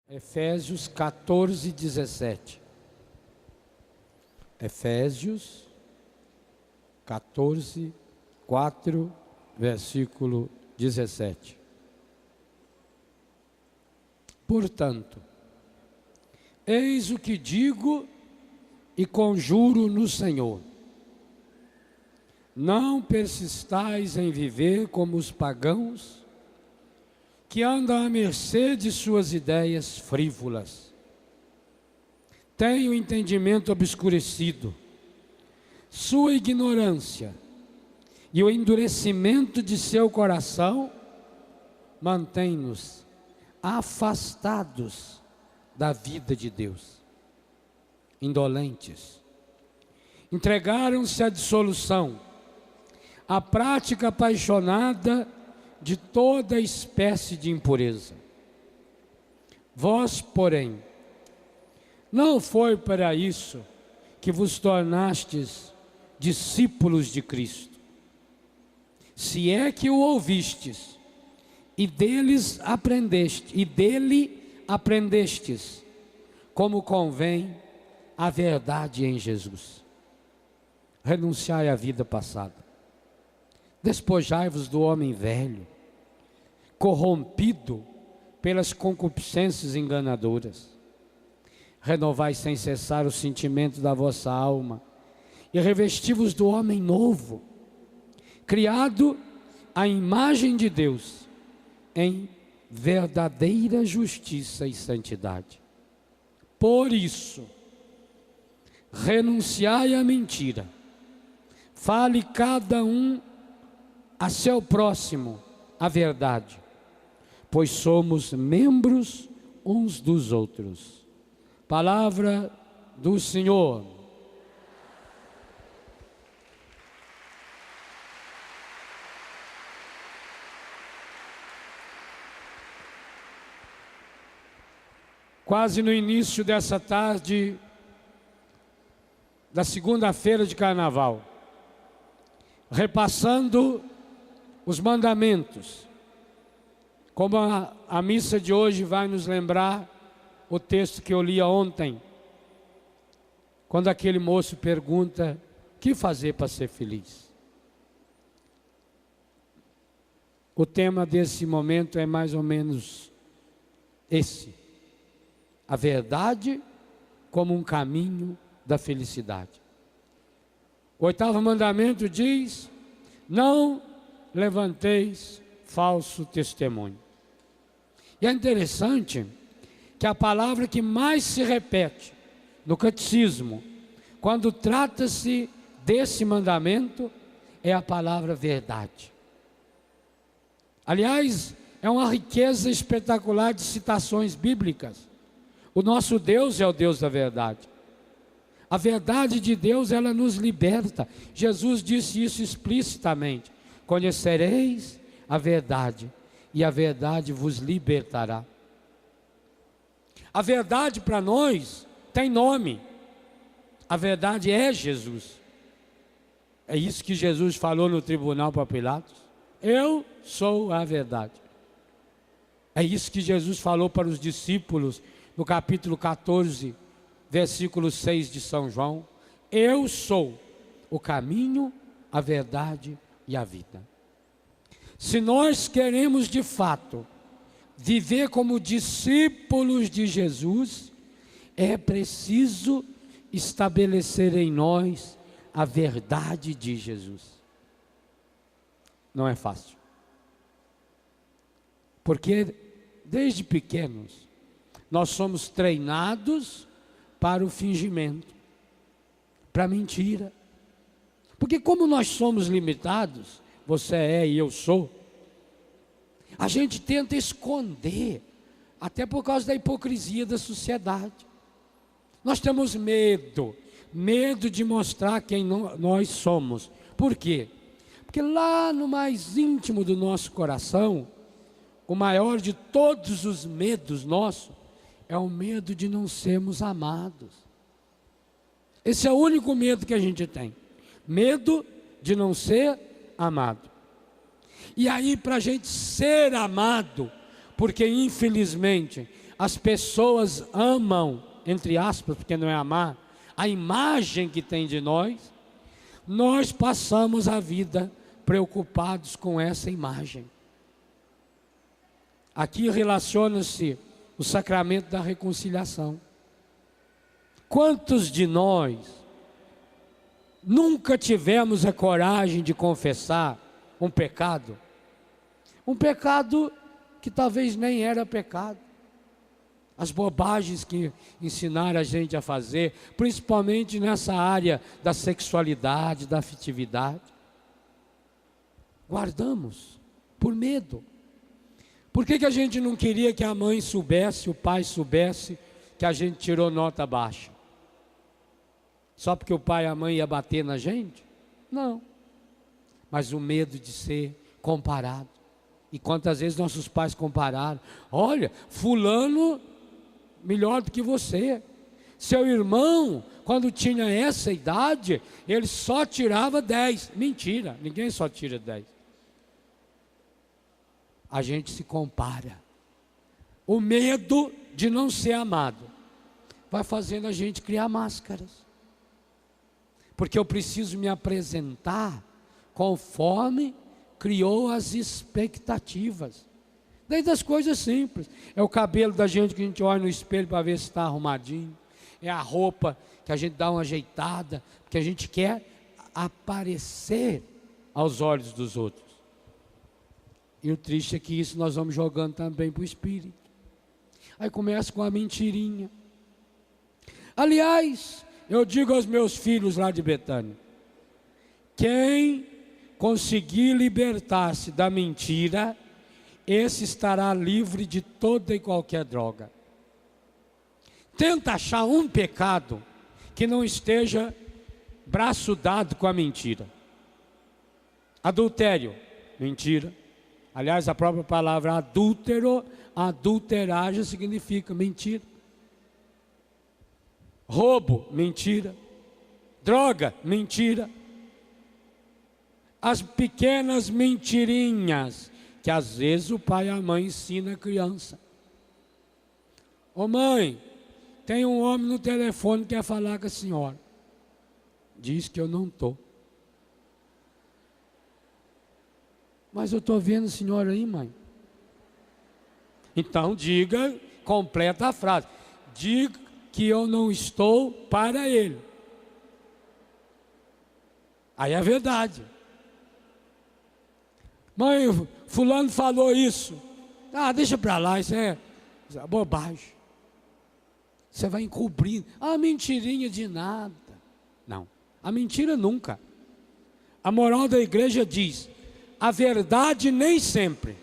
Efésios 14, 17. Efésios 14, 4, versículo 17. Portanto, eis o que digo e conjuro no Senhor: não persistais em viver como os pagãos, que andam à mercê de suas ideias frívolas. Têm o entendimento obscurecido, sua ignorância e o endurecimento de seu coração mantém-nos afastados da vida de Deus. Indolentes, entregaram-se à dissolução, à prática apaixonada de toda espécie de impureza. Vós, porém, não foi para isso que vos tornastes discípulos de Cristo, se é que o ouvistes e dele aprendestes, como convém a verdade em Jesus. Renunciai à vida passada, despojai-vos do homem velho, corrompido pelas concupiscências enganadoras. Renovai sem cessar o sentimento da vossa alma e revesti-vos do homem novo, criado à imagem de Deus, em verdadeira justiça e santidade. Por isso, renunciai à mentira, fale cada um a seu próximo a verdade, pois somos membros uns dos outros. Palavra do Senhor. Quase no início dessa tarde da segunda-feira de carnaval, repassando os mandamentos, como a missa de hoje vai nos lembrar o texto que eu li ontem, quando aquele moço pergunta: o que fazer para ser feliz? O tema desse momento é mais ou menos esse: a verdade como um caminho da felicidade. O 8º mandamento diz: não levanteis falso testemunho. E é interessante que a palavra que mais se repete no catecismo, quando trata-se desse mandamento, é a palavra verdade. Aliás, é uma riqueza espetacular de citações bíblicas. O nosso Deus é o Deus da verdade. A verdade de Deus, ela nos liberta. Jesus disse isso explicitamente: conhecereis a verdade, e a verdade vos libertará. A verdade para nós tem nome. A verdade é Jesus. É isso que Jesus falou no tribunal para Pilatos: eu sou a verdade. É isso que Jesus falou para os discípulos no capítulo 14, versículo 6 de São João: eu sou o caminho, a verdade e a vida. Se nós queremos de fato viver como discípulos de Jesus, é preciso estabelecer em nós a verdade de Jesus. Não é fácil, porque desde pequenos nós somos treinados para o fingimento, para a mentira. Porque como nós somos limitados, você é e eu sou, a gente tenta esconder, até por causa da hipocrisia da sociedade. Nós temos medo de mostrar quem nós somos. Por quê? Porque lá no mais íntimo do nosso coração, o maior de todos os medos nossos é o medo de não sermos amados. Esse é o único medo que a gente tem: medo de não ser amado. E aí, para a gente ser amado, porque infelizmente as pessoas amam, entre aspas, porque não é amar, a imagem que tem de nós, nós passamos a vida preocupados com essa imagem. Aqui relaciona-se o sacramento da reconciliação. Quantos de nós nunca tivemos a coragem de confessar um pecado? Um pecado que talvez nem era pecado. As bobagens que ensinaram a gente a fazer, principalmente nessa área da sexualidade, da afetividade. Guardamos, por medo. Por que a gente não queria que a mãe soubesse, o pai soubesse, que a gente tirou nota baixa? Só porque o pai e a mãe iam bater na gente? Não. Mas o medo de ser comparado. E quantas vezes nossos pais compararam? Olha, fulano melhor do que você. Seu irmão, quando tinha essa idade, ele só tirava 10. Mentira, ninguém só tira 10. A gente se compara. O medo de não ser amado vai fazendo a gente criar máscaras. Porque eu preciso me apresentar conforme criou as expectativas. Desde as coisas simples. É o cabelo da gente que a gente olha no espelho para ver se está arrumadinho. É a roupa que a gente dá uma ajeitada, porque a gente quer aparecer aos olhos dos outros. E o triste é que isso nós vamos jogando também para o espírito. Aí começa com a mentirinha. Aliás, eu digo aos meus filhos lá de Betânia: quem conseguir libertar-se da mentira, esse estará livre de toda e qualquer droga. Tenta achar um pecado que não esteja braço dado com a mentira. Adultério, mentira. Aliás, a própria palavra adúltero, adulterar já significa mentira. Roubo, mentira. Droga, mentira. As pequenas mentirinhas que às vezes o pai e a mãe ensinam a criança. Ô mãe, tem um homem no telefone que quer falar com a senhora. Diz que eu não estou. Mas eu estou vendo a senhora aí, mãe. Então diga, completa a frase. Diga que eu não estou para ele. Aí é verdade. Mãe, fulano falou isso. Ah, deixa para lá, isso é bobagem. Você vai encobrindo. Ah, mentirinha de nada. Não, a mentira nunca. A moral da igreja diz: a verdade nem sempre.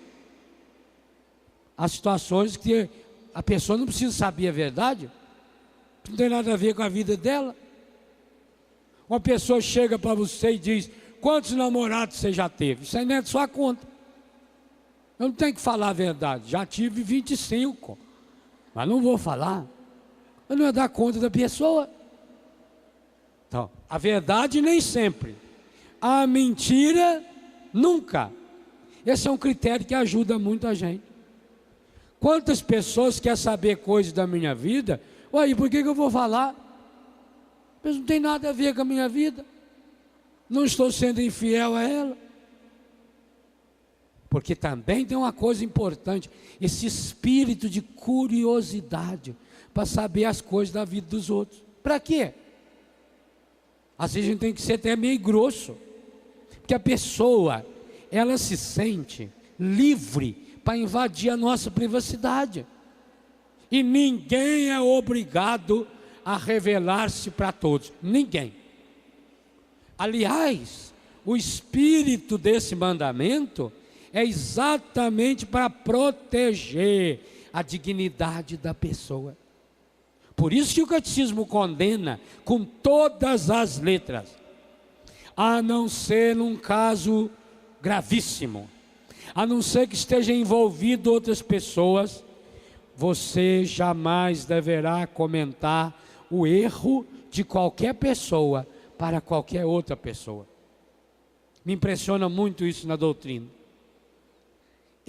Há situações que a pessoa não precisa saber a verdade. Não tem nada a ver com a vida dela. Uma pessoa chega para você e diz: quantos namorados você já teve? Isso aí não é de sua conta. Eu não tenho que falar a verdade. Já tive 25, mas não vou falar. Eu não ia dar conta da pessoa. Então, a verdade nem sempre. A mentira nunca. Esse é um critério que ajuda muito a gente. Quantas pessoas querem saber coisas da minha vida? Ué, por que eu vou falar? Mas não tem nada a ver com a minha vida. Não estou sendo infiel a ela. Porque também tem uma coisa importante: esse espírito de curiosidade para saber as coisas da vida dos outros. Para quê? Às vezes a gente tem que ser até meio grosso. Porque a pessoa, ela se sente livre para invadir a nossa privacidade. E ninguém é obrigado a revelar-se para todos. Ninguém. Aliás, o espírito desse mandamento é exatamente para proteger a dignidade da pessoa. Por isso que o catecismo condena com todas as letras, a não ser num caso gravíssimo, a não ser que esteja envolvido outras pessoas, você jamais deverá comentar o erro de qualquer pessoa para qualquer outra pessoa. Me impressiona muito isso na doutrina.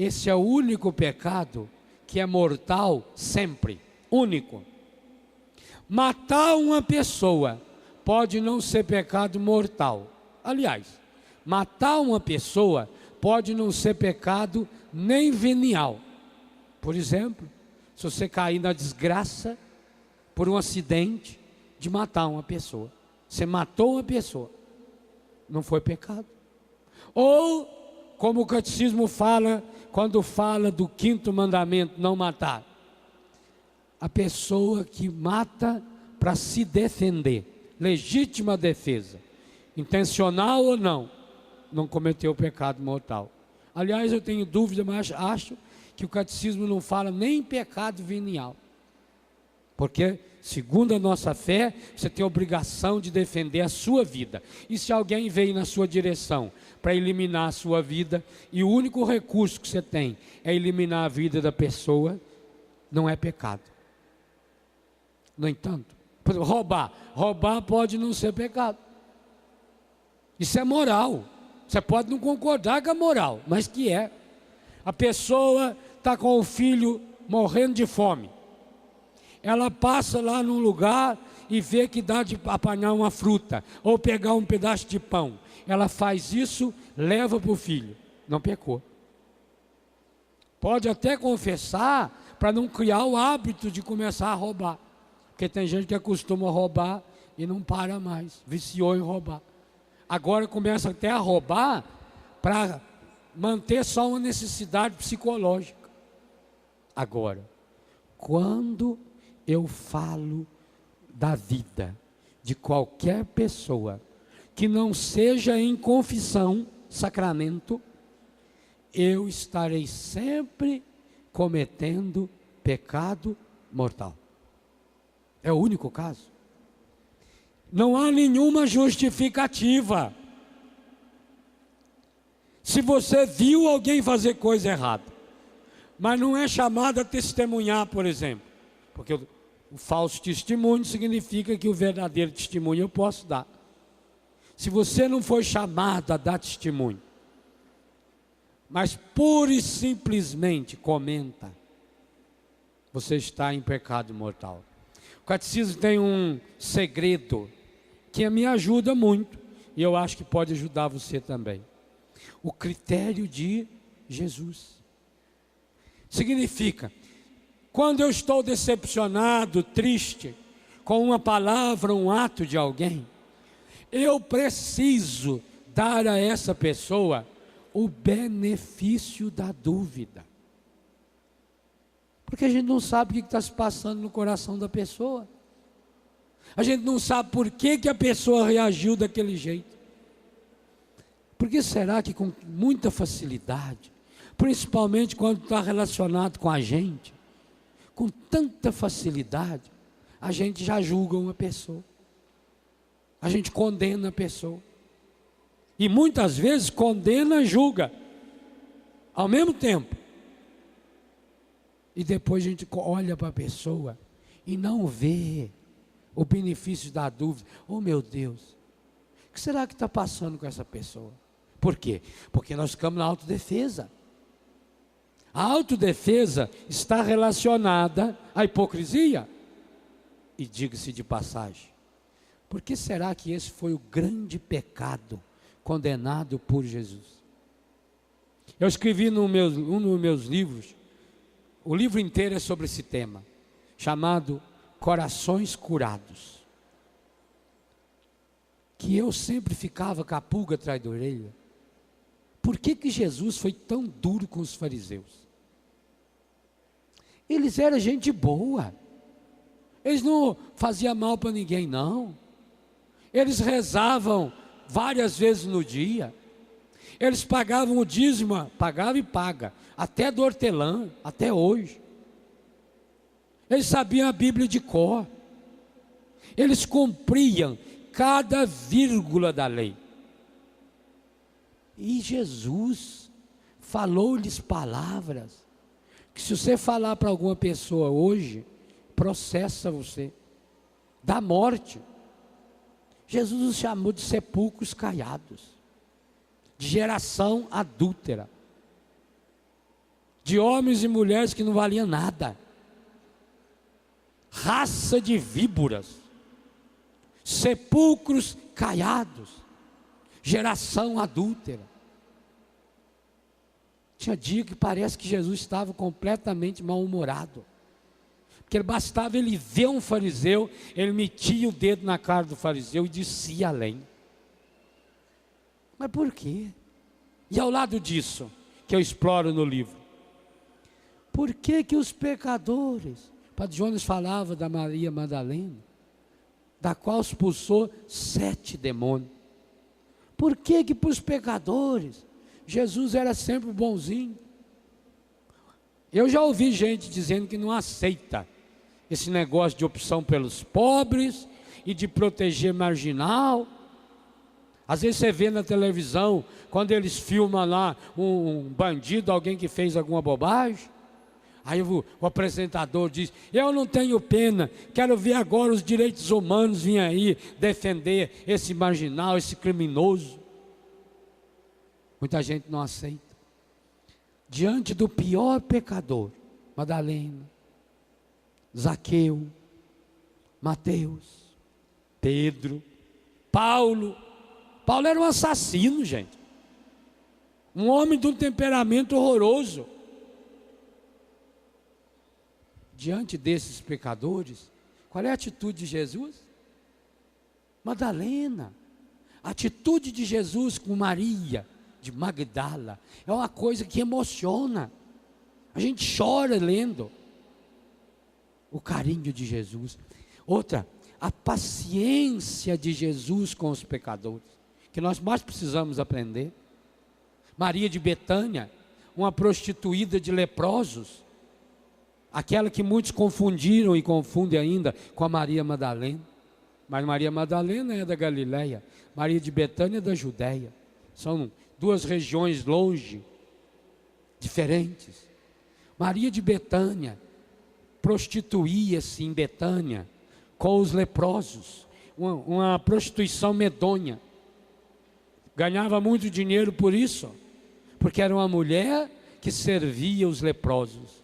esse é o único pecado que é mortal sempre, único. Matar uma pessoa pode não ser pecado mortal. Aliás, matar uma pessoa pode não ser pecado nem venial. Por exemplo, se você cair na desgraça por um acidente de matar uma pessoa, você matou uma pessoa, não foi pecado. Ou, como o catecismo fala, quando fala do 5º mandamento, não matar, a pessoa que mata para se defender, legítima defesa, intencional ou não cometeu pecado mortal. Aliás, eu tenho dúvida, mas acho que o catecismo não fala nem pecado venial, porque segundo a nossa fé, você tem a obrigação de defender a sua vida. E se alguém veio na sua direção para eliminar a sua vida, e o único recurso que você tem é eliminar a vida da pessoa, não é pecado. No entanto, por exemplo, roubar pode não ser pecado. Isso é moral. Você pode não concordar com a moral, mas que é. A pessoa está com o filho morrendo de fome. Ela passa lá num lugar e vê que dá de apanhar uma fruta ou pegar um pedaço de pão. Ela faz isso, leva para o filho. Não pecou. Pode até confessar para não criar o hábito de começar a roubar. Porque tem gente que acostuma a roubar e não para mais, viciou em roubar. Agora começa até a roubar para manter só uma necessidade psicológica. Agora, quando eu falo da vida de qualquer pessoa que não seja em confissão, sacramento, eu estarei sempre cometendo pecado mortal. É o único caso. Não há nenhuma justificativa. Se você viu alguém fazer coisa errada, mas não é chamado a testemunhar, por exemplo, porque o falso testemunho significa que o verdadeiro testemunho eu posso dar. Se você não foi chamado a dar testemunho, mas pura e simplesmente comenta, você está em pecado mortal. O catecismo tem um segredo que me ajuda muito, e eu acho que pode ajudar você também. O critério de Jesus. Significa, quando eu estou decepcionado, triste, com uma palavra, um ato de alguém, eu preciso dar a essa pessoa o benefício da dúvida. Porque a gente não sabe o que está se passando no coração da pessoa. A gente não sabe por que a pessoa reagiu daquele jeito. Por que será que com muita facilidade, principalmente quando está relacionado com a gente, com tanta facilidade, a gente já julga uma pessoa. A gente condena a pessoa. E muitas vezes condena e julga ao mesmo tempo. E depois a gente olha para a pessoa e não vê o benefício da dúvida. Oh meu Deus, o que será que está passando com essa pessoa? Por quê? Porque nós ficamos na autodefesa. A autodefesa está relacionada à hipocrisia. E diga-se de passagem, por que será que esse foi o grande pecado condenado por Jesus? Eu escrevi um dos meus livros, o livro inteiro é sobre esse tema, chamado Corações Curados. Que eu sempre ficava com a pulga atrás da orelha. Por que Jesus foi tão duro com os fariseus? Eles eram gente boa. Eles não faziam mal para ninguém, não. Eles rezavam várias vezes no dia. Eles pagavam o dízimo, pagava e paga, até do hortelã, até hoje. Eles sabiam a Bíblia de cor. Eles cumpriam cada vírgula da lei. E Jesus falou-lhes palavras que se você falar para alguma pessoa hoje, processa você, dá morte. Jesus os chamou de sepulcros caiados, de geração adúltera. de homens e mulheres que não valiam nada, raça de víboras, sepulcros caiados, geração adúltera. Tinha dia que parece que Jesus estava completamente mal-humorado, porque bastava ele ver um fariseu, ele metia o dedo na cara do fariseu e descia além. Mas por quê? E ao lado disso, que eu exploro no livro, por que que os pecadores, o Padre Jonas falava da Maria Madalena, da qual expulsou 7 demônios, por que que para os pecadores, Jesus era sempre bonzinho? Eu já ouvi gente dizendo que não aceita esse negócio de opção pelos pobres e de proteger marginal. Às vezes você vê na televisão, quando eles filmam lá um bandido, alguém que fez alguma bobagem, aí o apresentador diz: eu não tenho pena, quero ver agora os direitos humanos vir aí defender esse marginal, esse criminoso. Muita gente não aceita. Diante do pior pecador, Madalena, Zaqueu, Mateus, Pedro, Paulo. Paulo era um assassino, gente. Um homem de um temperamento horroroso. Diante desses pecadores, qual é a atitude de Jesus? Madalena. A atitude de Jesus com Maria de Magdala é uma coisa que emociona. A gente chora lendo o carinho de Jesus. Outra, a paciência de Jesus com os pecadores, que nós mais precisamos aprender. Maria de Betânia, uma prostituída de leprosos, aquela que muitos confundiram e confundem ainda com a Maria Madalena. Mas Maria Madalena é da Galileia, Maria de Betânia é da Judéia. São 2 regiões longe, diferentes. Maria de Betânia prostituía-se em Betânia com os leprosos, uma prostituição medonha. Ganhava muito dinheiro por isso, porque era uma mulher que servia os leprosos.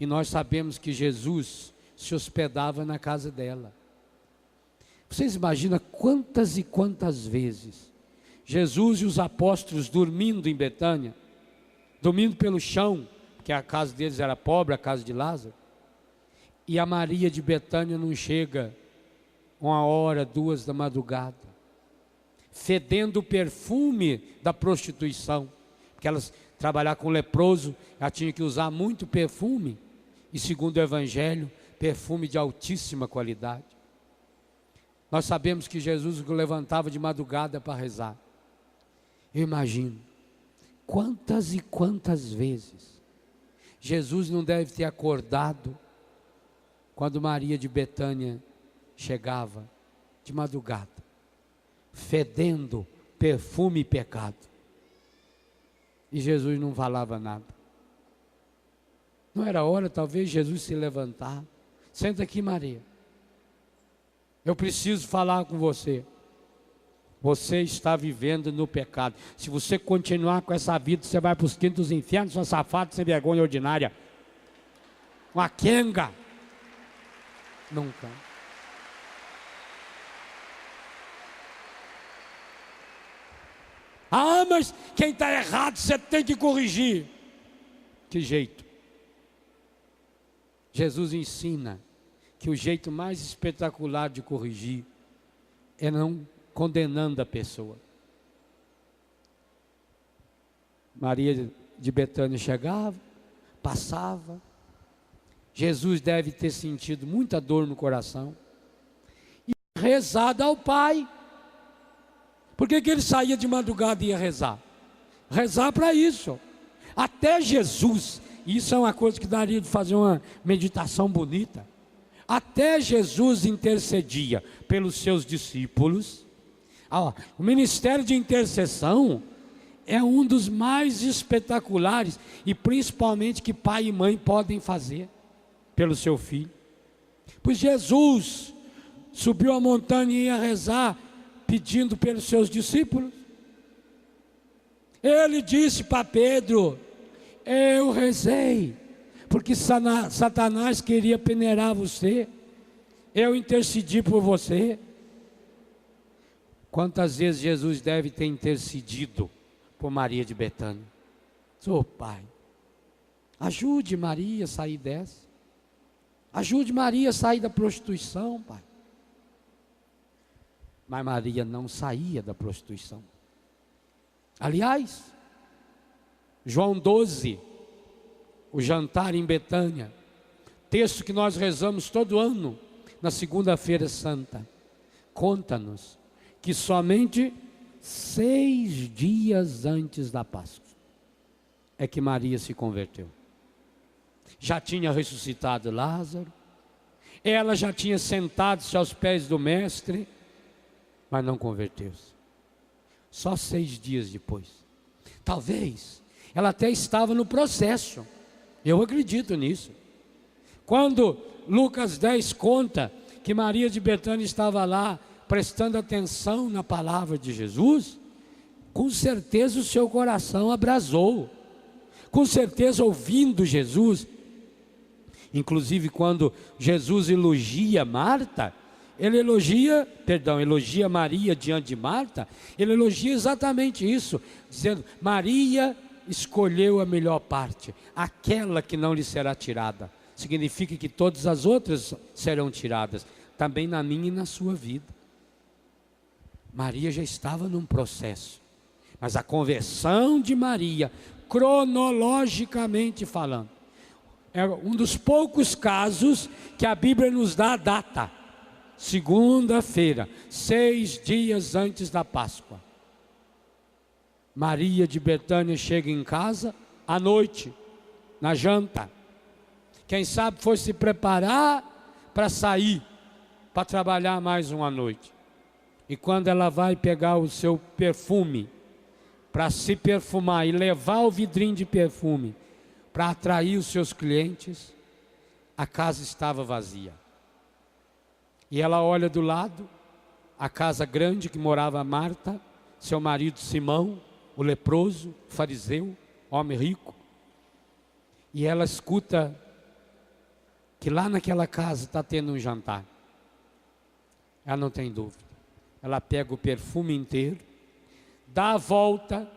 E nós sabemos que Jesus se hospedava na casa dela. Vocês imaginam quantas e quantas vezes Jesus e os apóstolos dormindo em Betânia, dormindo pelo chão, porque a casa deles era pobre, a casa de Lázaro, e a Maria de Betânia não chega 1h, 2 da madrugada, fedendo o perfume da prostituição, porque elas trabalhar com leproso, ela tinha que usar muito perfume, e segundo o Evangelho, perfume de altíssima qualidade. Nós sabemos que Jesus levantava de madrugada para rezar. Eu imagino quantas e quantas vezes Jesus não deve ter acordado quando Maria de Betânia chegava de madrugada, fedendo perfume e pecado. E Jesus não falava nada. Não era hora, talvez, Jesus se levantar. Senta aqui, Maria. Eu preciso falar com você. Você está vivendo no pecado. Se você continuar com essa vida, você vai para os quintos infernos, sua safada, sem vergonha ordinária. Uma quenga. Nunca. Ah, mas quem está errado você tem que corrigir. Que jeito? Jesus ensina que o jeito mais espetacular de corrigir é não condenando a pessoa. Maria de Betânia chegava, passava. Jesus deve ter sentido muita dor no coração e rezado ao Pai. Por que ele saía de madrugada e ia rezar? Rezar para isso. Até Jesus, isso é uma coisa que daria de fazer uma meditação bonita. Até Jesus intercedia pelos seus discípulos. O ministério de intercessão é um dos mais espetaculares e principalmente que pai e mãe podem fazer pelo seu filho. Pois Jesus subiu a montanha e ia rezar, pedindo pelos seus discípulos. Ele disse para Pedro: Eu rezei, porque Satanás queria peneirar você. Eu intercedi por você. Quantas vezes Jesus deve ter intercedido por Maria de Betânia? Ô Pai, ajude Maria a sair dessa. Ajude Maria a sair da prostituição, Pai. Mas Maria não saía da prostituição. Aliás, João 12, o jantar em Betânia, texto que nós rezamos todo ano, na segunda-feira santa, conta-nos que somente 6 dias antes da Páscoa é que Maria se converteu. Já tinha ressuscitado Lázaro, ela já tinha sentado-se aos pés do mestre, mas não converteu-se. Só 6 dias depois. Talvez ela até estava no processo. Eu acredito nisso. Quando Lucas 10 conta que Maria de Betânia estava lá prestando atenção na palavra de Jesus, com certeza o seu coração abrasou. Com certeza ouvindo Jesus. Inclusive quando Jesus elogia Marta, ele elogia Maria diante de Marta, ele elogia exatamente isso, dizendo: Maria escolheu a melhor parte, aquela que não lhe será tirada. Significa que todas as outras serão tiradas, também na minha e na sua vida. Maria já estava num processo, mas a conversão de Maria, cronologicamente falando, é um dos poucos casos que a Bíblia nos dá a data. Segunda-feira, 6 dias antes da Páscoa. Maria de Betânia chega em casa à noite, na janta. Quem sabe foi se preparar para sair, para trabalhar mais uma noite. E quando ela vai pegar o seu perfume, para se perfumar e levar o vidrinho de perfume, para atrair os seus clientes, a casa estava vazia. E ela olha do lado, a casa grande que morava Marta, seu marido Simão, o leproso, fariseu, homem rico. E ela escuta que lá naquela casa está tendo um jantar. Ela não tem dúvida. Ela pega o perfume inteiro, dá a volta,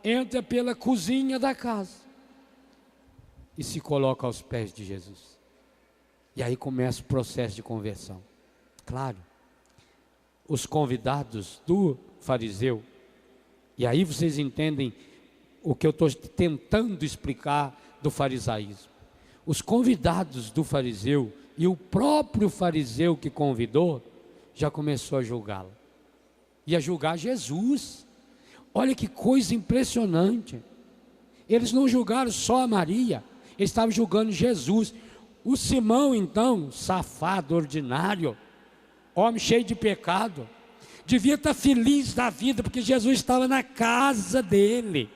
entra pela cozinha da casa e se coloca aos pés de Jesus. E aí começa o processo de conversão. Claro, os convidados do fariseu, e aí vocês entendem o que eu estou tentando explicar do farisaísmo. Os convidados do fariseu e o próprio fariseu que convidou, já começou a julgá-lo. E a julgar Jesus. Olha que coisa impressionante. Eles não julgaram só a Maria, eles estavam julgando Jesus. O Simão então, safado, ordinário, homem cheio de pecado, devia estar feliz da vida, porque Jesus estava na casa dele.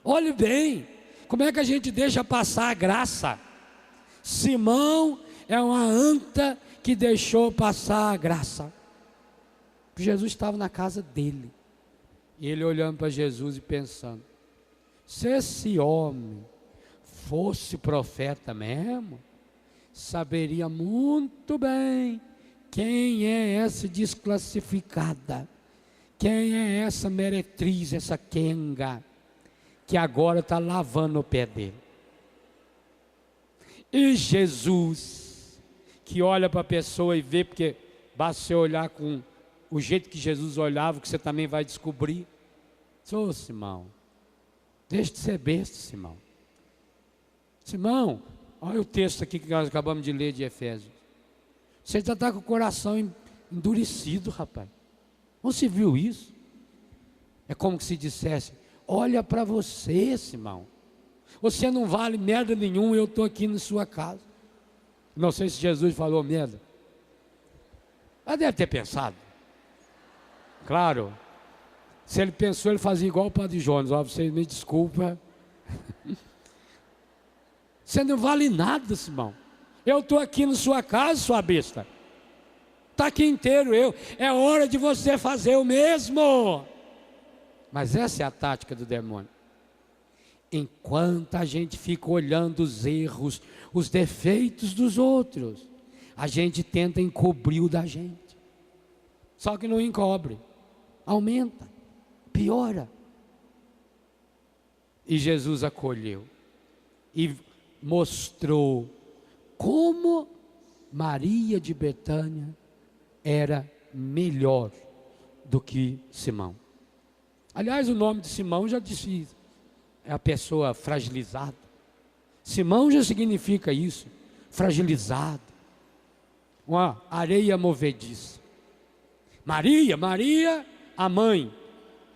Olhe bem, como é que a gente deixa passar a graça? Simão é uma anta que deixou passar a graça. Jesus estava na casa dele, e ele olhando para Jesus e pensando: se esse homem fosse profeta mesmo, saberia muito bem quem é essa desclassificada, quem é essa meretriz, essa quenga, que agora está lavando o pé dele. E Jesus, que olha para a pessoa e vê, porque basta você olhar com o jeito que Jesus olhava, que você também vai descobrir. Ô Simão, deixa de ser besta, Simão. Simão, olha o texto aqui que nós acabamos de ler de Efésios. Você já está com o coração endurecido, rapaz. Você viu isso? É como se dissesse: olha para você, Simão. Você não vale merda nenhuma, eu estou aqui na sua casa. Não sei se Jesus falou merda. Mas deve ter pensado. Claro. Se ele pensou, ele fazia igual o Padre Jonas. Ó, você me desculpa. Você não vale nada, Simão. Eu estou aqui na sua casa, sua besta. Está aqui inteiro eu. É hora de você fazer o mesmo. Mas essa é a tática do demônio. Enquanto a gente fica olhando os erros, os defeitos dos outros, a gente tenta encobrir o da gente. Só que não encobre, aumenta, piora. E Jesus acolheu e mostrou como Maria de Betânia era melhor do que Simão. Aliás, o nome de Simão já disse, é a pessoa fragilizada. Simão já significa isso, fragilizado, uma areia movediça. Maria, a mãe.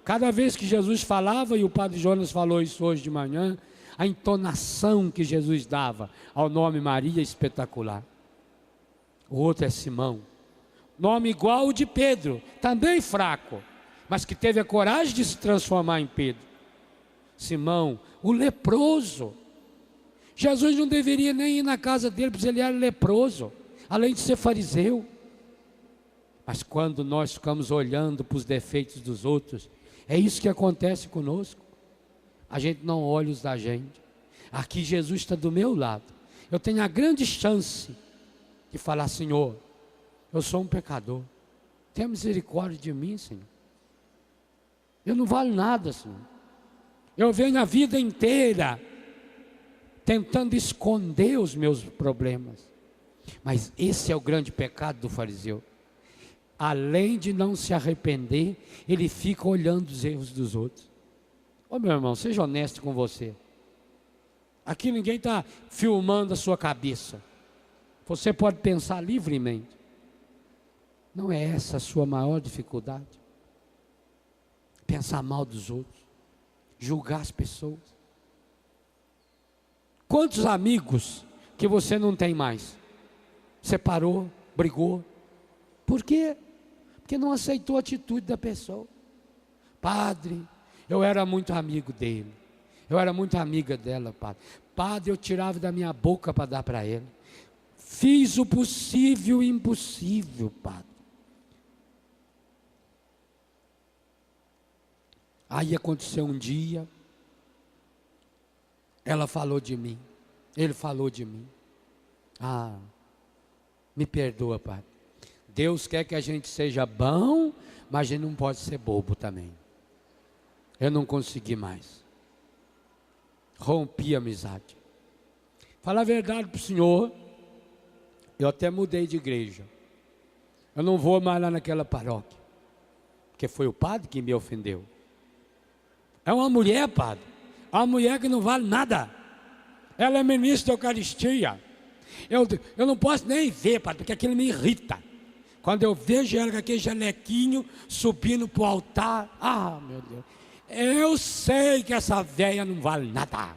Cada vez que Jesus falava, e o Padre Jonas falou isso hoje de manhã, a entonação que Jesus dava ao nome Maria é espetacular. O outro é Simão, nome igual ao de Pedro, também fraco, mas que teve a coragem de se transformar em Pedro. Simão, o leproso. Jesus não deveria nem ir na casa dele, porque ele era leproso, além de ser fariseu. Mas quando nós ficamos olhando para os defeitos dos outros, é isso que acontece conosco. A gente não olha os da gente. Aqui Jesus está do meu lado. Eu tenho a grande chance de falar: Senhor, eu sou um pecador, tenha misericórdia de mim, Senhor. Eu não valho nada, Senhor. Eu venho a vida inteira tentando esconder os meus problemas. Mas esse é o grande pecado do fariseu. Além de não se arrepender, ele fica olhando os erros dos outros. Ô meu irmão, seja honesto com você. Aqui ninguém está filmando a sua cabeça. Você pode pensar livremente. Não é essa a sua maior dificuldade? Pensar mal dos outros, julgar as pessoas. Quantos amigos que você não tem mais? Separou, brigou. Por quê? Porque não aceitou a atitude da pessoa. Padre, eu era muito amigo dele, eu era muito amiga dela, padre. Padre, eu tirava da minha boca para dar para ele. Fiz o possível e impossível, padre. Aí aconteceu um dia, ela falou de mim, ele falou de mim. Ah, me perdoa, padre. Deus quer que a gente seja bom, mas a gente não pode ser bobo também. Eu não consegui mais. Rompi a amizade. Falar a verdade para o senhor, eu até mudei de igreja. Eu não vou mais lá naquela paróquia, porque foi o padre que me ofendeu. É uma mulher, padre, é uma mulher que não vale nada. Ela é ministra da Eucaristia. Eu não posso nem ver, padre, porque aquilo me irrita. Quando eu vejo ela com aquele jalequinho subindo para o altar, ah, meu Deus, eu sei que essa velha não vale nada.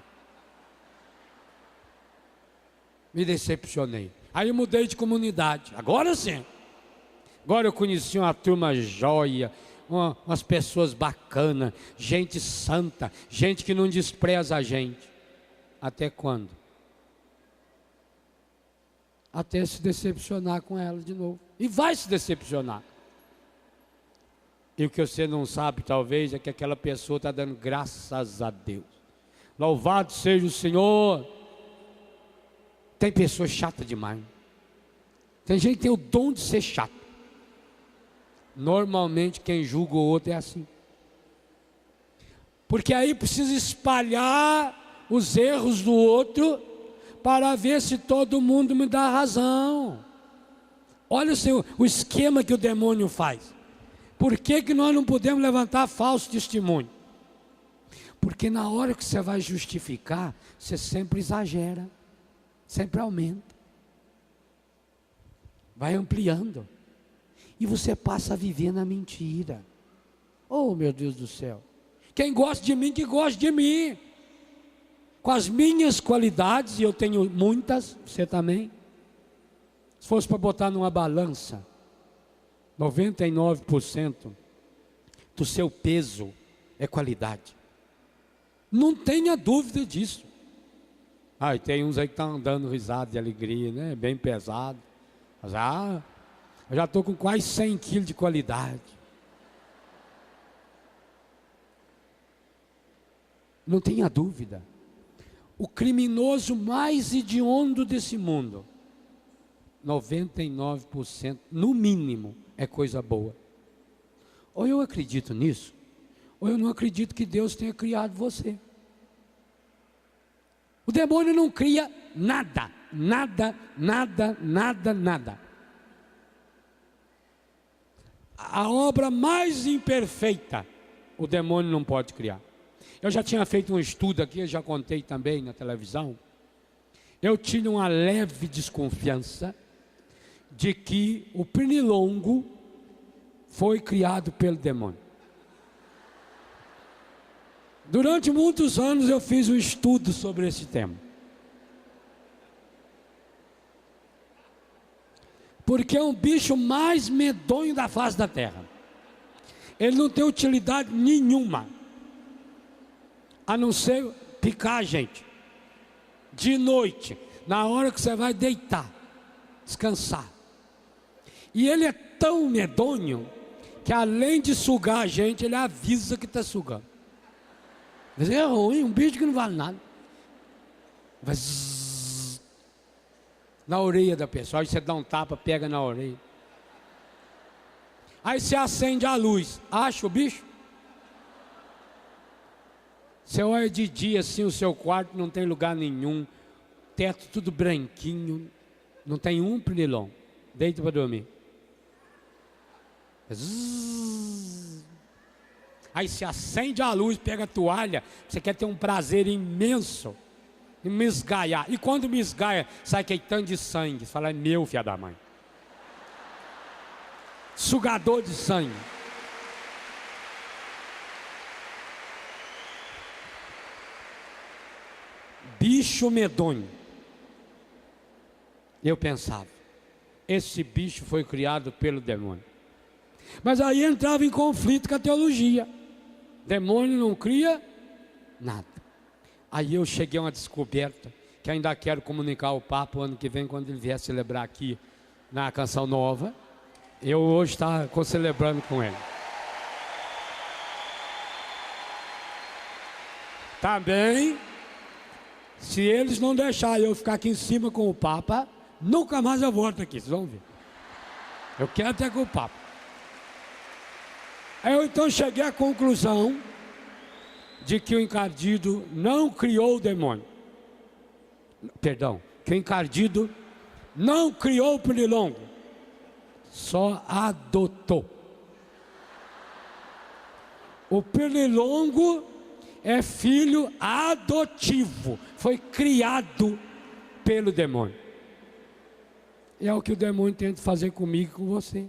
Me decepcionei. Aí eu mudei de comunidade. Agora sim. Agora eu conheci uma turma joia, umas pessoas bacanas, gente santa, gente que não despreza a gente. Até quando? Até se decepcionar com ela de novo. E vai se decepcionar. E o que você não sabe, talvez, é que aquela pessoa está dando graças a Deus. Louvado seja o Senhor. Tem pessoa chata demais. Tem gente que tem o dom de ser chato. Normalmente quem julga o outro é assim. Porque aí precisa espalhar os erros do outro para ver se todo mundo me dá razão. Olha o esquema que o demônio faz. Por que nós não podemos levantar falso testemunho? Porque na hora que você vai justificar, você sempre exagera, sempre aumenta, vai ampliando, e você passa a viver na mentira. Oh, meu Deus do céu! Quem gosta de mim, que gosta de mim, com as minhas qualidades, e eu tenho muitas, você também. Se fosse para botar numa balança, 99% do seu peso é qualidade. Não tenha dúvida disso. E tem uns aí que estão dando risada de alegria, né? Bem pesado. Mas, eu já estou com quase 100 quilos de qualidade. Não tenha dúvida. O criminoso mais hediondo desse mundo, 99%, no mínimo, é coisa boa. Ou eu acredito nisso, ou eu não acredito que Deus tenha criado você. O demônio não cria nada, nada, nada, nada, nada. A obra mais imperfeita, o demônio não pode criar. Eu já tinha feito um estudo aqui, eu já contei também na televisão. Eu tinha uma leve desconfiança de que o pernilongo foi criado pelo demônio. Durante muitos anos eu fiz um estudo sobre esse tema. Porque é um bicho mais medonho da face da terra. Ele não tem utilidade nenhuma, a não ser picar a gente. De noite, na hora que você vai deitar, descansar. E ele é tão medonho, que além de sugar a gente, ele avisa que está sugando. Mas é ruim, um bicho que não vale nada. Vai zzz, na orelha da pessoa, aí você dá um tapa, pega na orelha. Aí você acende a luz, acha o bicho? Você olha de dia assim, o seu quarto não tem lugar nenhum, teto tudo branquinho, não tem um pernilongo, deita para dormir. Zzz. Aí se acende a luz, pega a toalha, você quer ter um prazer imenso em me esgaiar. E quando me esgaia, sai aquele tanto de sangue. Você fala, é meu, filho da mãe. Sugador de sangue. Bicho medonho. Eu pensava, esse bicho foi criado pelo demônio. Mas aí entrava em conflito com a teologia. Demônio não cria nada. Aí eu cheguei a uma descoberta que ainda quero comunicar ao Papa o ano que vem, quando ele vier celebrar aqui na Canção Nova. Eu hoje estou celebrando com ele. Também, se eles não deixarem eu ficar aqui em cima com o Papa, nunca mais eu volto aqui, vocês vão ver. Eu quero até com o Papa. Eu então cheguei à conclusão de que o encardido não criou o demônio. Perdão, que o encardido não criou o pernilongo, só adotou. O pernilongo é filho adotivo, foi criado pelo demônio. É o que o demônio tenta fazer comigo e com você.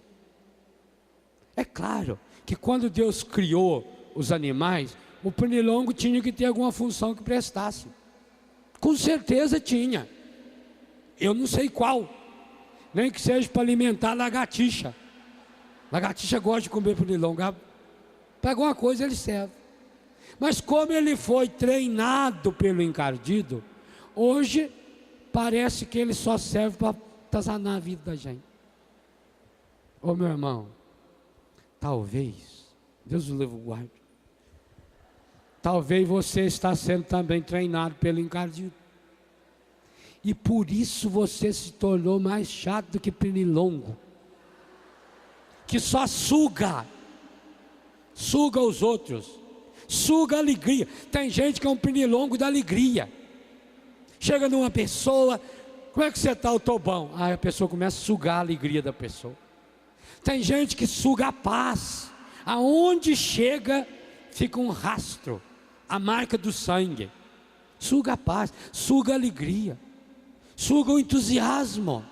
É claro que quando Deus criou os animais, o pernilongo tinha que ter alguma função que prestasse. Com certeza tinha. Eu não sei qual. Nem que seja para alimentar a lagartixa. Lagartixa gosta de comer pernilongo. Para alguma coisa ele serve. Mas como ele foi treinado pelo encardido, hoje parece que ele só serve para atazanar a vida da gente. Ô meu irmão, talvez, Deus o livre guarde, talvez você está sendo também treinado pelo encardido. E por isso você se tornou mais chato do que pernilongo, que só suga os outros, suga a alegria. Tem gente que é um pernilongo da alegria. Chega numa pessoa, como é que você está? Eu estou bom. Aí a pessoa começa a sugar a alegria da pessoa. Tem gente que suga a paz. Aonde chega, fica um rastro, a marca do sangue. Suga a paz, suga a alegria, suga o entusiasmo,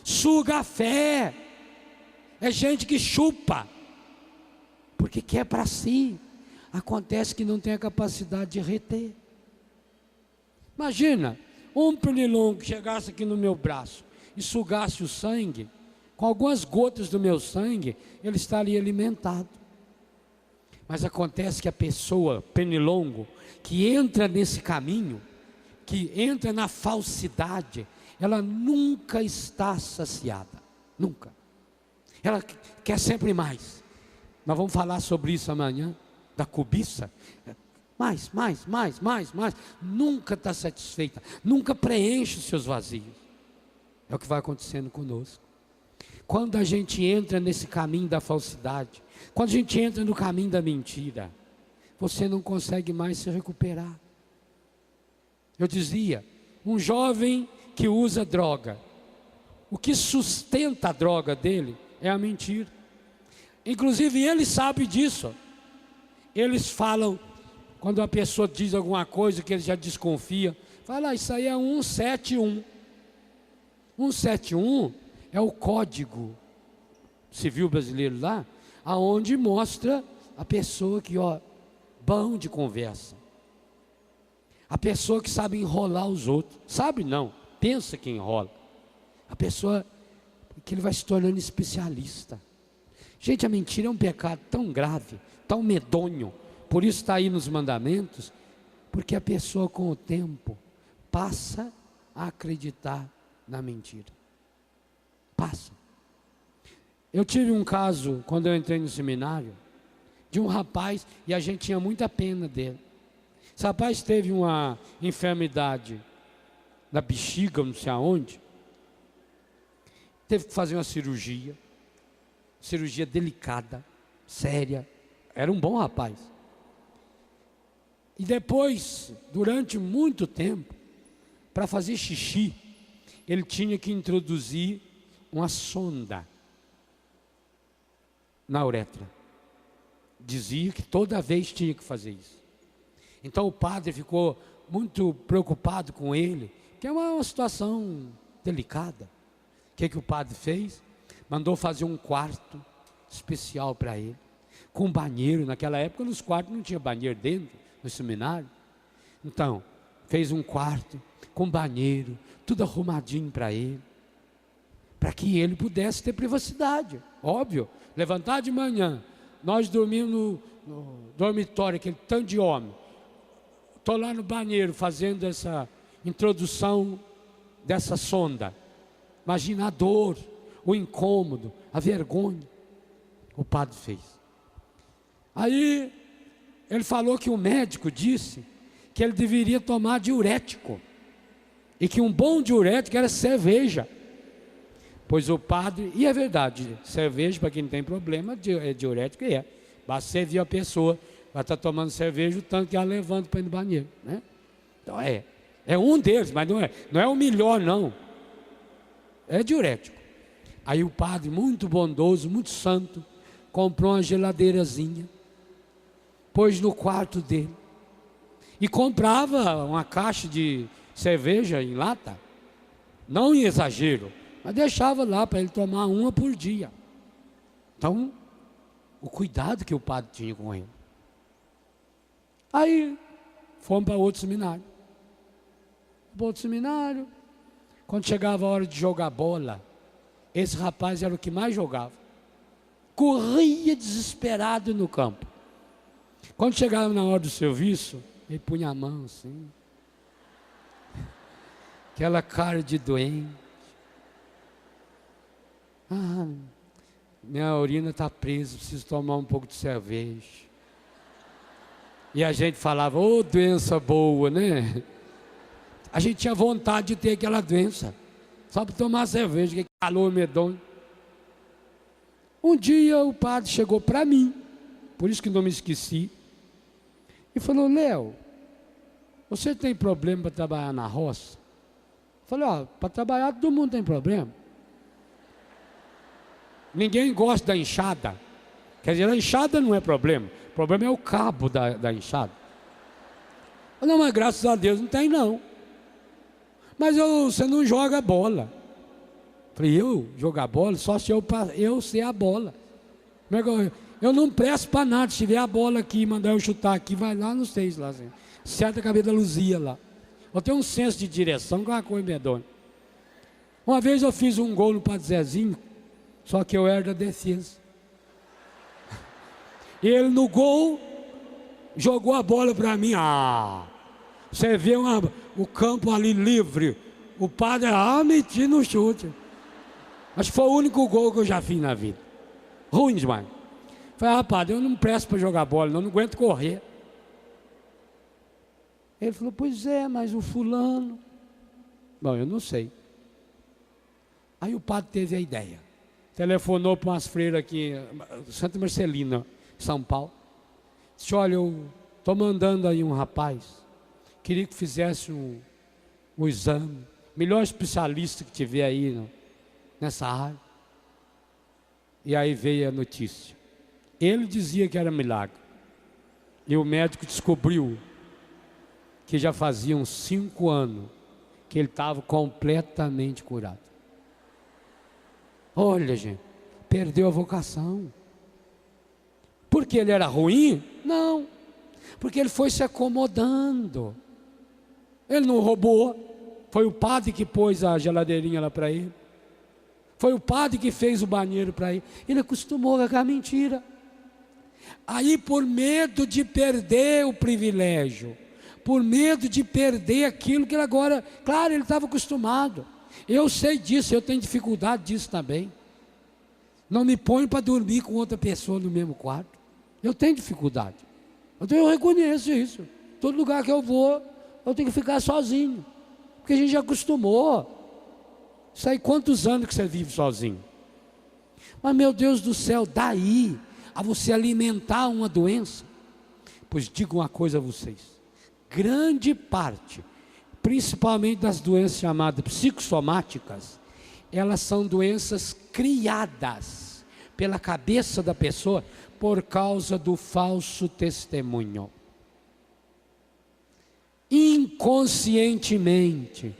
suga a fé. É gente que chupa, porque quer para si. Acontece que não tem a capacidade de reter. Imagina, um pernilongo que chegasse aqui no meu braço e sugasse o sangue, com algumas gotas do meu sangue, ele estaria alimentado. Mas acontece que a pessoa, pernilongo, que entra nesse caminho, que entra na falsidade, ela nunca está saciada, nunca. Ela quer sempre mais. Nós vamos falar sobre isso amanhã, da cobiça. mais, mais, mais, mais, mais. Nunca está satisfeita, nunca preenche os seus vazios. É o que vai acontecendo conosco. Quando a gente entra nesse caminho da falsidade, quando a gente entra no caminho da mentira, você não consegue mais se recuperar. Eu dizia, um jovem que usa droga, o que sustenta a droga dele é a mentira. Inclusive ele sabe disso. Eles falam, quando a pessoa diz alguma coisa que ele já desconfia, fala, isso aí é 171. 171 é o Código Civil brasileiro lá, aonde mostra a pessoa que, bom de conversa. A pessoa que sabe enrolar os outros. Sabe não, pensa que enrola. A pessoa que ele vai se tornando especialista. Gente, a mentira é um pecado tão grave, tão medonho. Por isso está aí nos mandamentos. Porque a pessoa com o tempo passa a acreditar na mentira. Passa. Eu tive um caso, quando eu entrei no seminário, de um rapaz, e a gente tinha muita pena dele. Esse rapaz teve uma enfermidade na bexiga, não sei aonde. Teve que fazer uma cirurgia delicada, séria. Era um bom rapaz. E depois, durante muito tempo, para fazer xixi, ele tinha que introduzir uma sonda na uretra. Dizia que toda vez tinha que fazer isso. Então o padre ficou muito preocupado com ele, que é uma situação delicada. O que o padre fez? Mandou fazer um quarto especial para ele, com banheiro. Naquela época nos quartos não tinha banheiro dentro, no seminário. Então, fez um quarto com banheiro, tudo arrumadinho para ele, para que ele pudesse ter privacidade. Óbvio, levantar de manhã, nós dormimos no dormitório, aquele tanto de homem. Estou lá no banheiro fazendo essa introdução dessa sonda. Imagina a dor, o incômodo, a vergonha. O padre fez. Aí ele falou que o médico disse que ele deveria tomar diurético. E que um bom diurético era cerveja. Pois o padre, e é verdade, cerveja para quem não tem problema, é diurético e é. Basta você ver a pessoa, vai estar tomando cerveja, o tanto que ela levanta para ir no banheiro, né? Então é um deles, mas não é o melhor não. É diurético. Aí o padre, muito bondoso, muito santo, comprou uma geladeirazinha, pôs no quarto dele e comprava uma caixa de cerveja em lata, não em exagero, mas deixava lá para ele tomar uma por dia. Então, o cuidado que o padre tinha com ele. Aí, fomos para outro seminário. Quando chegava a hora de jogar bola, esse rapaz era o que mais jogava. Corria desesperado no campo. Quando chegava na hora do serviço, ele punha a mão assim. Aquela cara de doente. Minha urina está presa, preciso tomar um pouco de cerveja. E a gente falava, doença boa, né? A gente tinha vontade de ter aquela doença, só para tomar cerveja, que calor medonho. Um dia o padre chegou para mim, por isso que não me esqueci, e falou, Léo, você tem problema para trabalhar na roça? Eu falei, para trabalhar todo mundo tem problema. Ninguém gosta da enxada. Quer dizer, a enxada não é problema. O problema é o cabo da enxada. Eu, não, mas graças a Deus não tem não. Mas você não joga bola. Eu falei, eu jogar bola? Só se eu ser a bola. Eu não presto para nada. Se tiver a bola aqui, mandar eu chutar aqui, vai lá nos seis lá. Assim. Certa a cabeça da Luzia lá. Eu tenho um senso de direção, que é uma coisa medonha. Uma vez eu fiz um gol no Padre Zezinho, só que eu era da defesa. Ele no gol jogou a bola para mim. Você vê o campo ali livre. O padre meti no chute. Acho que foi o único gol que eu já fiz na vida. Ruim demais. Falei, padre, eu não presto para jogar bola, não aguento correr. Ele falou, pois é, mas o fulano... Bom, eu não sei. Aí o padre teve a ideia. Telefonou para umas freiras aqui, Santa Marcelina, São Paulo. Disse, olha, eu estou mandando aí um rapaz. Queria que fizesse um exame. Melhor especialista que tiver aí nessa área. E aí veio a notícia. Ele dizia que era milagre. E o médico descobriu que já faziam 5 anos que ele estava completamente curado. Olha, gente, perdeu a vocação. Porque ele era ruim? Não. Porque ele foi se acomodando. Ele não roubou. Foi o padre que pôs a geladeirinha lá para ele. Foi o padre que fez o banheiro para ele. Ele acostumou com aquela mentira. Aí, por medo de perder o privilégio, por medo de perder aquilo que ele agora... Claro, ele estava acostumado. Eu sei disso, eu tenho dificuldade disso também. Não me ponho para dormir com outra pessoa no mesmo quarto. Eu tenho dificuldade. Então eu reconheço isso. Todo lugar que eu vou, eu tenho que ficar sozinho. Porque a gente já acostumou. Isso aí, quantos anos que você vive sozinho? Mas, meu Deus do céu, daí a você alimentar uma doença? Pois digo uma coisa a vocês. Grande parte, principalmente das doenças chamadas psicossomáticas, elas são doenças criadas pela cabeça da pessoa por causa do falso testemunho. Inconscientemente,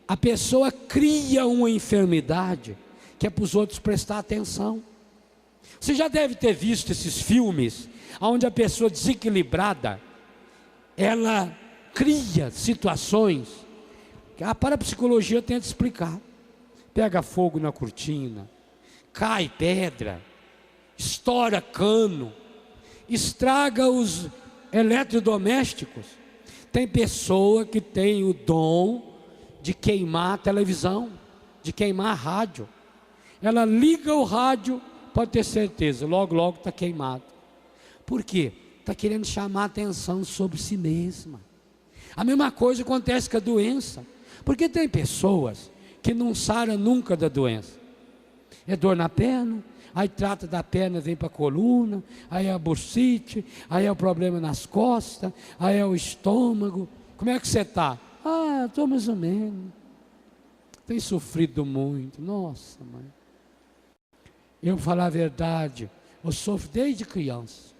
a pessoa cria uma enfermidade que é para os outros prestar atenção. Você já deve ter visto esses filmes onde a pessoa desequilibrada, ela cria situações que a parapsicologia tenta explicar. Pega fogo na cortina, cai pedra, estoura cano, estraga os eletrodomésticos. Tem pessoa que tem o dom de queimar a televisão, de queimar a rádio. Ela liga o rádio, pode ter certeza, logo logo está queimado. Por quê? Está querendo chamar a atenção sobre si mesma. A mesma coisa acontece com a doença. Porque tem pessoas que não saram nunca da doença. É dor na perna, aí trata da perna, vem para a coluna, aí é a bursite, aí é o problema nas costas, aí é o estômago. Como é que você está? Ah, estou mais ou menos. Tem sofrido muito. Nossa, mãe. Eu vou falar a verdade, eu sofro desde criança.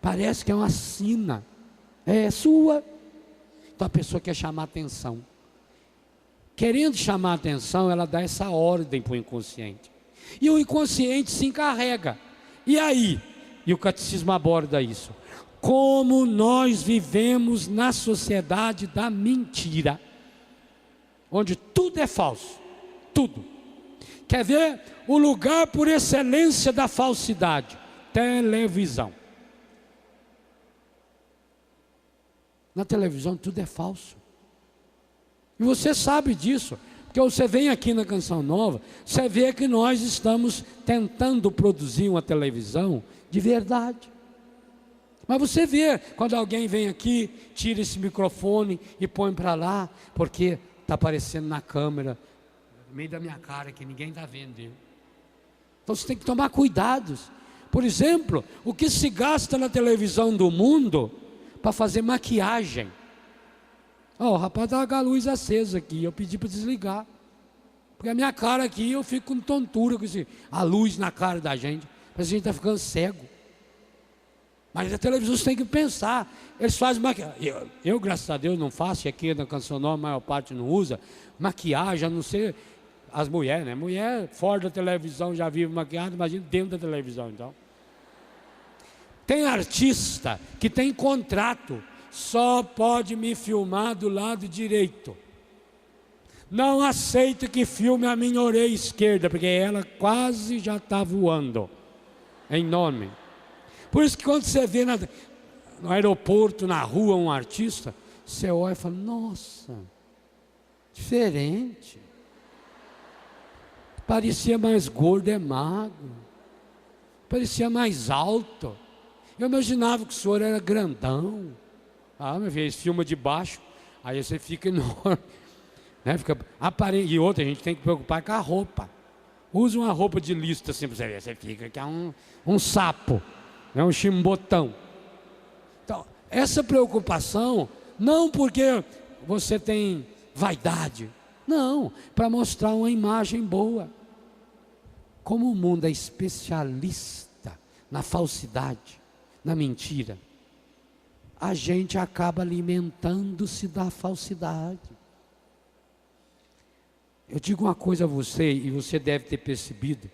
Parece que é uma sina. É sua. Então a pessoa quer chamar atenção. Querendo chamar atenção, ela dá essa ordem para o inconsciente. E o inconsciente se encarrega. E aí? E o catecismo aborda isso. Como nós vivemos na sociedade da mentira, onde tudo é falso. Tudo. Quer ver o lugar por excelência da falsidade? Televisão. Na televisão tudo é falso. E você sabe disso, porque você vem aqui na Canção Nova, você vê que nós estamos tentando produzir uma televisão de verdade. Mas você vê, quando alguém vem aqui, tira esse microfone e põe para lá, porque está aparecendo na câmera, no meio da minha cara, que ninguém está vendo ele. Então você tem que tomar cuidados. Por exemplo, o que se gasta na televisão do mundo para fazer maquiagem. O rapaz estava com a luz acesa aqui, eu pedi para desligar. Porque a minha cara aqui, eu fico com tontura com a luz na cara da gente. Parece que a gente está ficando cego. Mas a televisão você tem que pensar. Eles fazem maquiagem. Eu, graças a Deus, não faço, e aqui na Canção Nova a maior parte não usa. Maquiagem, a não ser as mulheres, né? Mulher fora da televisão já vive maquiada, imagina dentro da televisão, então. Tem artista que tem contrato, só pode me filmar do lado direito. Não aceito que filme a minha orelha esquerda, porque ela quase já está voando. É enorme. Por isso que quando você vê no aeroporto, na rua, um artista, você olha e fala, nossa, diferente. Parecia mais gordo, é magro. Parecia mais alto. Eu imaginava que o senhor era grandão. Ah, meu filho, eles filmam de baixo, aí você fica enorme, né? Fica aparente. E outra, a gente tem que preocupar com a roupa. Usa uma roupa de lista assim para você ver, você fica que é um sapo, é um chimbotão. Então, essa preocupação, não porque você tem vaidade, não, para mostrar uma imagem boa. Como o mundo é especialista na falsidade, na mentira, a gente acaba alimentando-se da falsidade. Eu digo uma coisa a você, e você deve ter percebido,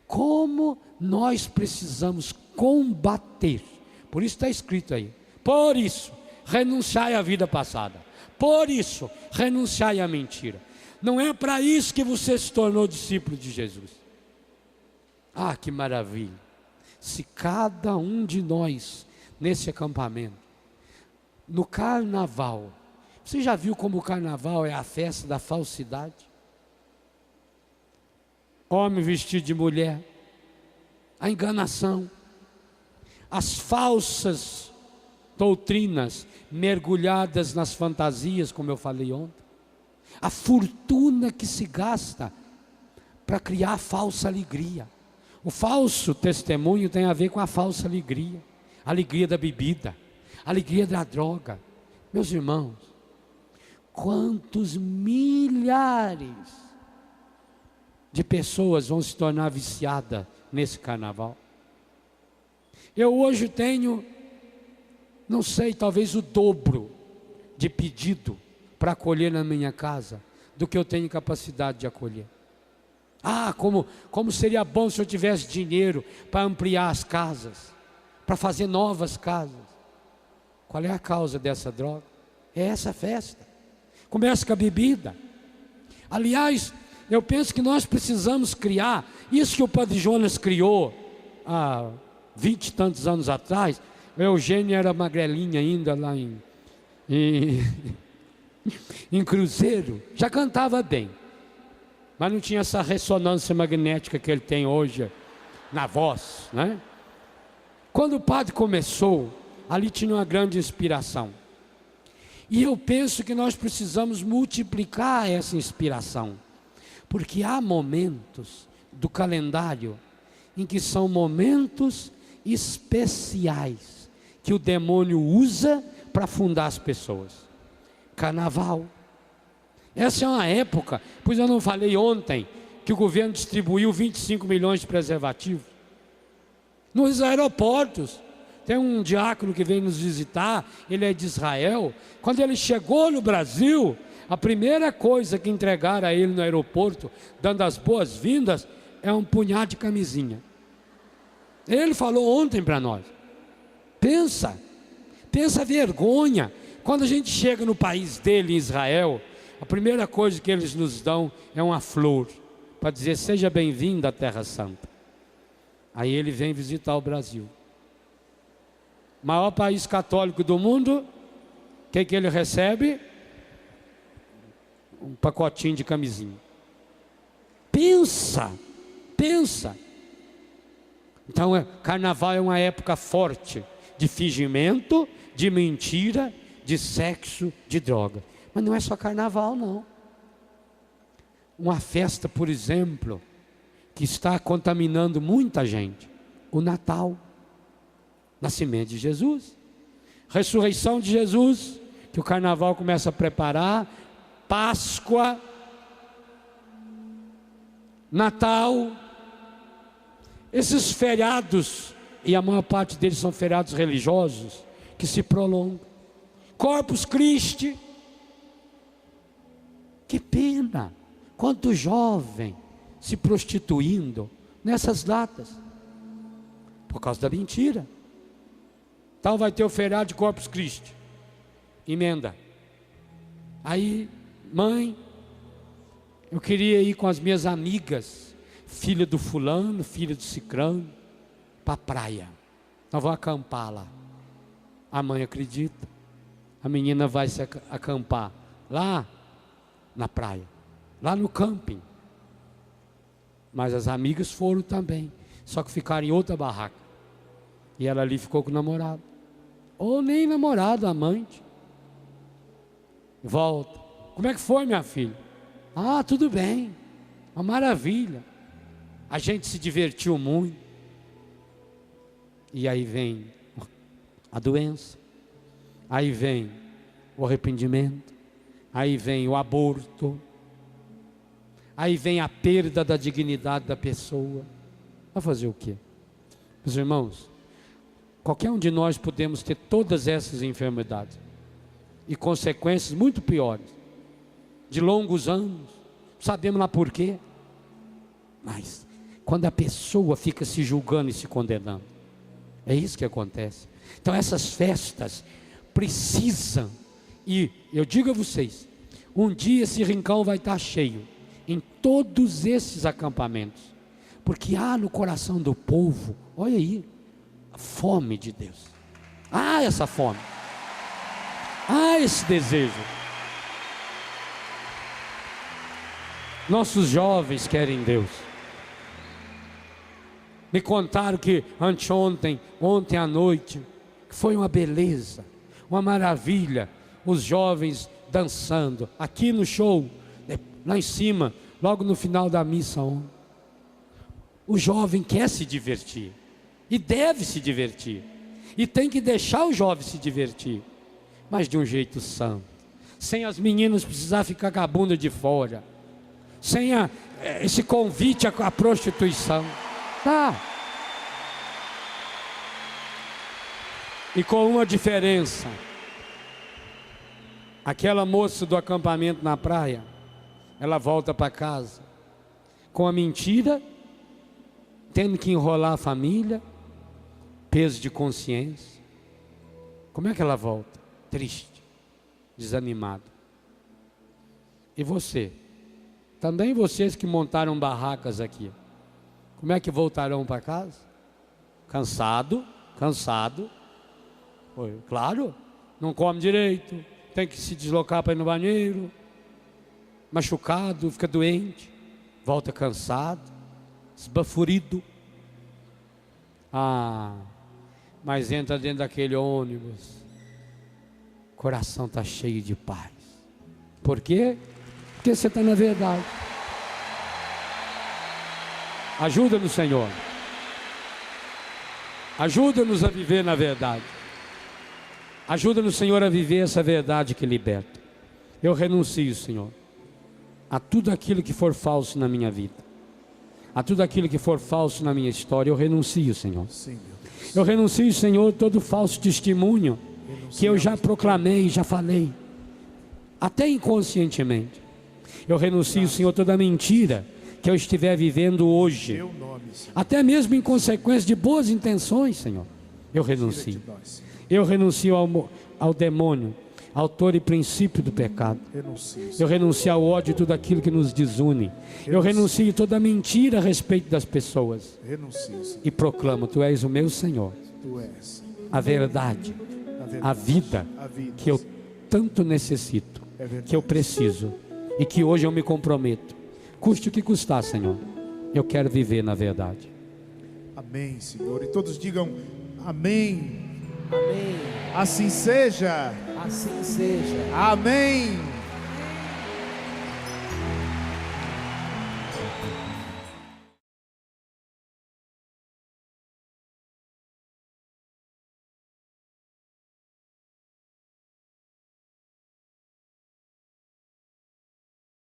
como nós precisamos combater. Por isso está escrito aí, por isso, renunciai à vida passada. Por isso, renunciai à mentira. Não é para isso que você se tornou discípulo de Jesus. Ah, que maravilha! Se cada um de nós, nesse acampamento, no carnaval, você já viu como o carnaval é a festa da falsidade? Homem vestido de mulher, a enganação, as falsas doutrinas mergulhadas nas fantasias, como eu falei ontem, a fortuna que se gasta para criar falsa alegria. O falso testemunho tem a ver com a falsa alegria, a alegria da bebida, a alegria da droga. Meus irmãos, quantos milhares de pessoas vão se tornar viciadas nesse carnaval? Eu hoje tenho, não sei, talvez o dobro de pedido para acolher na minha casa do que eu tenho capacidade de acolher. Ah, como seria bom se eu tivesse dinheiro para ampliar as casas, para fazer novas casas. Qual é a causa dessa droga? É essa festa. Começa com a bebida. Aliás, eu penso que nós precisamos criar isso que o Padre Jonas criou há 20 e tantos anos atrás. O Eugênio era magrelinha ainda lá em Cruzeiro, já cantava bem, mas não tinha essa ressonância magnética que ele tem hoje na voz, né? Quando o padre começou, ali tinha uma grande inspiração, e eu penso que nós precisamos multiplicar essa inspiração, porque há momentos do calendário em que são momentos especiais que o demônio usa para afundar as pessoas. Carnaval. Essa é uma época, pois eu não falei ontem que o governo distribuiu 25 milhões de preservativos nos aeroportos. Tem um diácono que vem nos visitar, ele é de Israel. Quando ele chegou no Brasil, a primeira coisa que entregaram a ele no aeroporto, dando as boas-vindas, é um punhado de camisinha. Ele falou ontem para nós. Pensa a vergonha. Quando a gente chega no país dele, em Israel, a primeira coisa que eles nos dão é uma flor, para dizer, seja bem-vindo à Terra Santa. Aí ele vem visitar o Brasil. Maior país católico do mundo, o que ele recebe? Um pacotinho de camisinha. Pensa. Então, carnaval é uma época forte de fingimento, de mentira, de sexo, de droga. Mas não é só carnaval, não. Uma festa, por exemplo, que está contaminando muita gente, o Natal, nascimento de Jesus, ressurreição de Jesus, que o carnaval começa a preparar, Páscoa, Natal, esses feriados, e a maior parte deles são feriados religiosos, que se prolongam. Corpus Christi, que pena, quanto jovem se prostituindo nessas datas, por causa da mentira. Então vai ter o feriado de Corpus Christi, emenda. Aí, mãe, eu queria ir com as minhas amigas, filha do fulano, filha do cicrano, para a praia. Nós vamos acampar lá. A mãe acredita. A menina vai se acampar lá na praia, lá no camping. Mas as amigas foram também, só que ficaram em outra barraca. E ela ali ficou com o namorado. Ou nem namorado, amante. Volta. Como é que foi, minha filha? Ah, tudo bem. Uma maravilha. A gente se divertiu muito. E aí vem a doença. Aí vem o arrependimento. Aí vem o aborto. Aí vem a perda da dignidade da pessoa. Vai fazer o quê? Meus irmãos, qualquer um de nós podemos ter todas essas enfermidades e consequências muito piores, de longos anos, sabemos lá por quê. Mas quando a pessoa fica se julgando e se condenando, é isso que acontece. Então essas festas precisam, e eu digo a vocês, um dia esse rincão vai estar cheio, em todos esses acampamentos, porque há no coração do povo, olha aí, a fome de Deus. Há essa fome, há esse desejo. Nossos jovens querem Deus. Me contaram que anteontem, ontem à noite, que foi uma beleza, uma maravilha, os jovens dançando, aqui no show, lá em cima, logo no final da missa ontem. O jovem quer se divertir, e deve se divertir, e tem que deixar o jovem se divertir, mas de um jeito santo, sem as meninas precisar ficar com a bunda de fora, sem esse convite à prostituição. Tá. E com uma diferença: aquela moça do acampamento na praia, ela volta para casa com a mentira, tendo que enrolar a família, peso de consciência. Como é que ela volta? Triste, desanimada. E você? Também vocês que montaram barracas aqui, como é que voltarão para casa? Cansado. Claro, não come direito, tem que se deslocar para ir no banheiro, machucado, fica doente, volta cansado, esbaforido. Mas entra dentro daquele ônibus, o coração está cheio de paz. Por quê? Porque você está na verdade. Ajuda-nos, Senhor. Ajuda-nos a viver na verdade. Ajuda-nos, Senhor, a viver essa verdade que liberta. Eu renuncio, Senhor, a tudo aquilo que for falso na minha vida, a tudo aquilo que for falso na minha história. Eu renuncio, Senhor. Sim, meu Deus. Eu renuncio, Senhor, todo falso testemunho que eu já proclamei, já falei, até inconscientemente. Eu renuncio, Senhor, toda mentira que eu estiver vivendo hoje, até mesmo em consequência de boas intenções, Senhor. Eu renuncio. Eu renuncio ao demônio, autor e princípio do pecado. Eu renuncio ao ódio e tudo aquilo que nos desune. Eu renuncio toda mentira a respeito das pessoas. E proclamo: Tu és o meu Senhor, a verdade, a vida que eu tanto necessito, que eu preciso, e que hoje eu me comprometo, custe o que custar, Senhor, eu quero viver na verdade. Amém, Senhor. E todos digam amém. Amém. Assim seja. Assim seja. Amém.